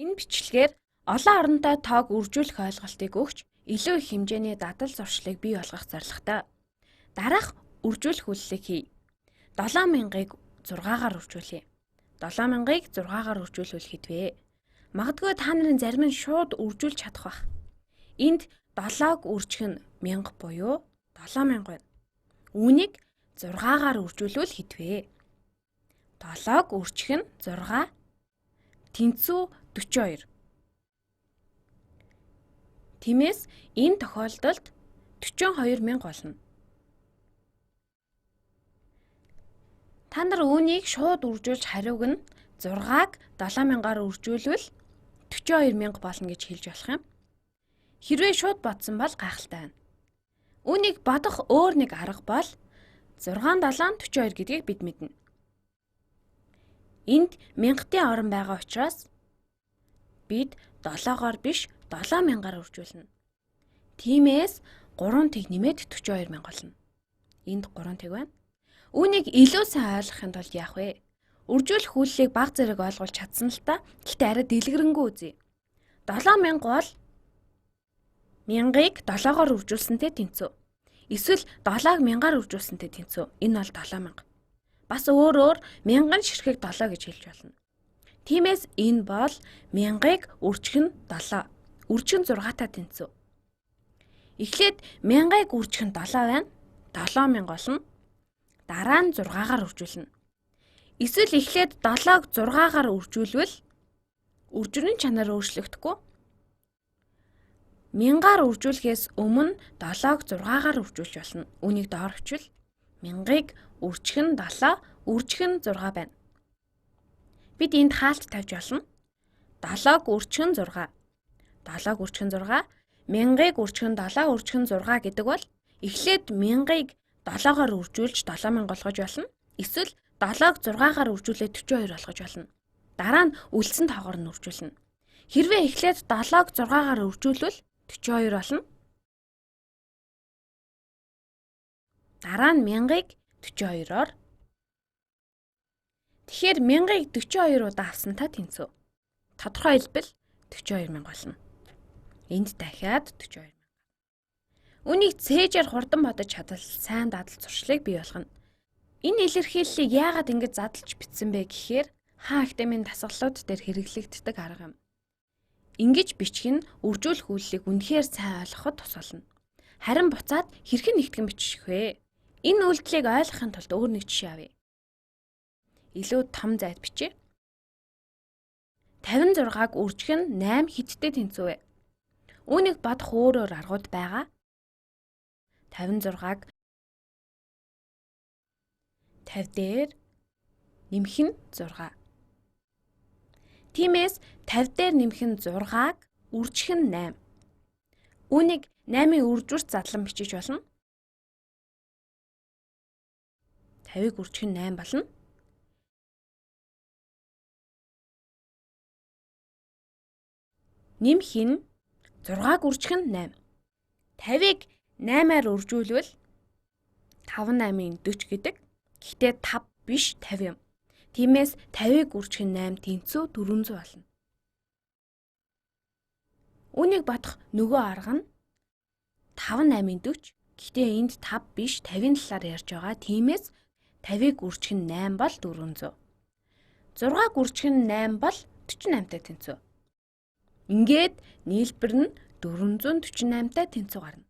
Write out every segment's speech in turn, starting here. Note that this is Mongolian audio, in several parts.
Энэ бичлэгээр олон оронтой тоог үржүүлэх ойлголтыг өгч илүү их хэмжээний дадал зуршлыг бий болгох зорилготой. Дараах үржүүлэх үйлчлэгийг хий. 7000-ыг 6-гаар үржүүлье. 7000-ыг 6-гаар үржүүлвэл хэдвэ? Магадгүй та нарын зарим нь шууд үржүүлж чадах бах. Энд 7-г үржих нь 1000 буюу 7000 байна. Үүнийг 6-гаар үржүүлвэл хэдвэ? 7-г үржих нь 6 тэнцүү 42. Тиймээс энэ тохиолдолд 42000 болно. Та нар үүнийг шууд үржүүлж хариуг нь 6-г 7000-аар үржүүлвэл 42000 болно гэж хэлж болох юм. Хэрвээ шууд бодсон бол гайхалтай байна. Үүнийг бодох өөр нэг арга бол 6 7 42 гэдгийг бид мэднэ. Энд 1000-ийн орон байгаа учраас бид 7-оор биш 7000-аар үржүүлнэ. Тиймээс 3 тэг нэмээд 42000 болно. Энд 3 тэг байна. Үүнийг илүү сайн ойлгохын тулд яах вэ? Үржүүлэх үйллийг баг зэрэг ойлгуулж чадсан л та. Гэхдээ арай дэлгэрэнгүй үзье. 7000 бол 1000-ыг 7-оор үржүүлсэнтэй тэнцүү. Эсвэл 7-г 1000-аар үржүүлсэнтэй тэнцүү. Энэ бол 7000. Бас өөрөөр 1000 ширхэг 7 гэж хэлж болно. Тиймээс энэ бол 1000-ыг үржих нь 7. Үржих нь 6-тай тэнцүү. Эхлээд 1000-ыг үржих нь 7 байна. 7000 болно. Дараа нь 6-гаар үржүүлнэ. Эсвэл эхлээд 7-г 6-гаар үржүүлвэл үржирийн чанар өөрчлөгдөхгүй. 1000-аар үржүүлэхээс өмнө 7-г 6-гаар үржүүлж болно. Үүнийг доор хөвчвөл 1000-ыг үржих нь 7, үржих нь 6 байна. Бид энд хаалт тавьж болно. 7-г үржих нь 6. 7-г үржих нь 6, 1000-ыг үржих нь 7, үржих нь 6 гэдэг бол эхлээд 1000-ыг 7-гаар үржүүлж 7000 болгож болно. Эсвэл 7-г 6-гаар үржүүлээд 42 болгож болно. Дараа нь үлдсэн тоогоор нь үржүүлнэ. Хэрвээ эхлээд 7-г 6-гаар үржүүлвэл 42 болно. Дараа нь 1000-ыг 42-оор. Тэгэхээр 1000-ыг 42 удаа авсантай тэнцүү. Тодорхой хэлбэл 42000 болно. Энд дахиад 42000. Үүнийг цээжээр хурдан бодож чадвал сайн дадал зуршлыг бий болгоно. Энэ илэрхийллийг яагаад ингэж задлж бичсэн бэ гэхээр хаан академийн дасгалууд дээр хэрэглэгддэг арга юм. Ингэж бичих нь үржүүлэх үйллийг үнэхээр сайн ойлгоход тус болно. Харин буцаад хэрхэн нэгтгэн бичих вэ? Энэ үйлдэлийг ойлгохын тулд өөр нэг жишээ авъя. Илүү том зайд бичье. 56-г үржих нь 8 хиттэй тэнцүү вэ? Үүнийг бодох өөрөөр аргууд байгаа. 56-г 50 дээр нэмэх нь 6. Тиймээс 50 дээр нэмэх нь 6-г үржих нь 8. Үүнийг 8-ын үржүүрт задлан бичиж болно. 50-ыг үржих нь 8 болно. Нэмэх нь 6-г үржих нь 8. 50-ыг 8-аар үржүүлвэл 5 8-ын 40 гэдэг. Гэхдээ 5 биш 50 юм. Тиймээс 50-ыг үржих нь 8 тэнцүү 400 болно. Үүнийг бодох нөгөө арга нь 5 8-ын 40. Гэхдээ энд 5 биш 50-ын талаар ярьж байгаа. Тиймээс 50-ыг үржих нь 8 бол 400. 6-г үржих нь 8 бол 48-тай тэнцүү. Ингээд нийлбэр нь 448-тай тэнцүү гарна.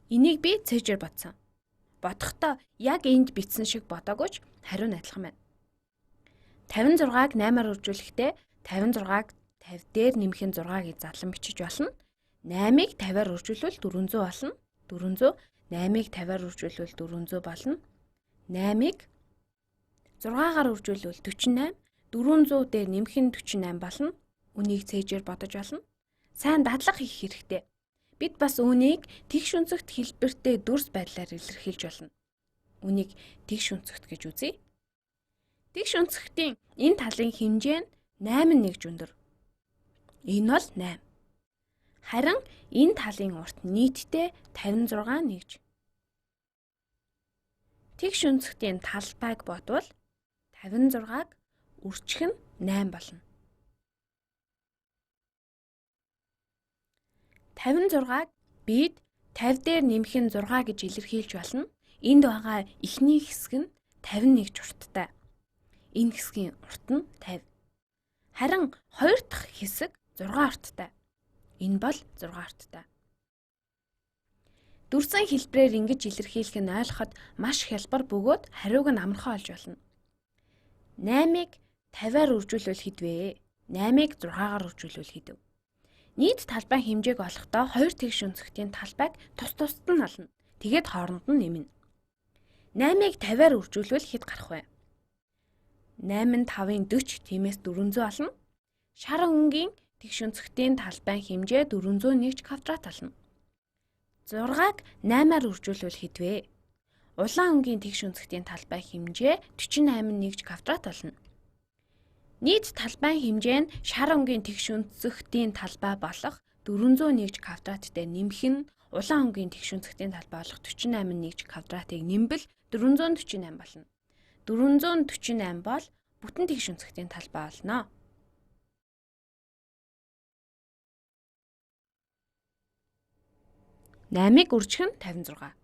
Энийг би цээжээр бодсон. Бодохдоо яг энд бичсэн шиг бодоогүй ч хариу нь адилхан байна. 56-г 8-аар үржүүлэхдээ 56-г 50 дээр нэмэх нь 6-ыг задлан бичиж болно. 8-ыг 50-аар үржүүлвэл 400 болно. 400 8-ыг 50-аар үржүүлвэл 400 болно. 8-ыг 6-гаар үржүүлвэл 48, 400 дээр нэмэх нь 48 болно. Үнийг цээжээр бодож болно. Сайн дадлага хийх хэрэгтэй. Бид бас үүнийг тэгш өнцөгт хэлбэртэй дүрс байдлаар илэрхийлж болно. Үүнийг тэгш өнцөгт гэж үзье. Тэгш өнцөгтийн энэ талын хэмжээ нь 8 нэгж өндөр. Энэ бол 8. Харин энэ талын урт нийтдээ 56 нэгж. Тэгш өнцөгтийн талбайг бодвол 56-г үржих нь 8 болно. 56-г бид 50 дээр нэмэх нь 6 гэж илэрхийлж болно. Энд байгаа эхний хэсэг нь 51 журттай. Энэ хэсгийн урт нь 50. Харин хоёр дахь хэсэг 6 арттай. Энэ бол 6 арттай. Дүрсэн хэлбэрээр ингэж илэрхийлэх нь ойлгоход маш хялбар бөгөөд хариуг нь амархан олж болно. 8-ыг 50-аар үржүүлвэл хэд вэ? 8-ыг 6-аар үржүүлвэл хэд вэ? Нийт талбай хэмжээг олохдоо хоёр тэгш өнцгтийн талбайг тус тусад нь олно. Тэгээд хооронд нь нэмнэ. 8-ыг 50-аар үржүүлвэл хэд гарах вэ? 8 5-ын 40 тиймээс 400 олно. Шар өнгийн тэгш өнцгтийн талбайн хэмжээ 401 квадрат олно. 6-г 8-аар үржүүлвэл хэд вэ? Улаан өнгийн тэгш өнцгтийн талбай хэмжээ 48 квадрат олно. Нийт талбайн хэмжээ нь шар өнгийн тэгш өнцгтийн талбай болох 401 квадраттай нэмэх нь улаан өнгийн тэгш өнцгтийн талбай болох 48 квадратыг нэмбэл 448 болно. 448 бол бүтэн тэгш өнцгтийн талбай болно. Намыг үржих нь 56.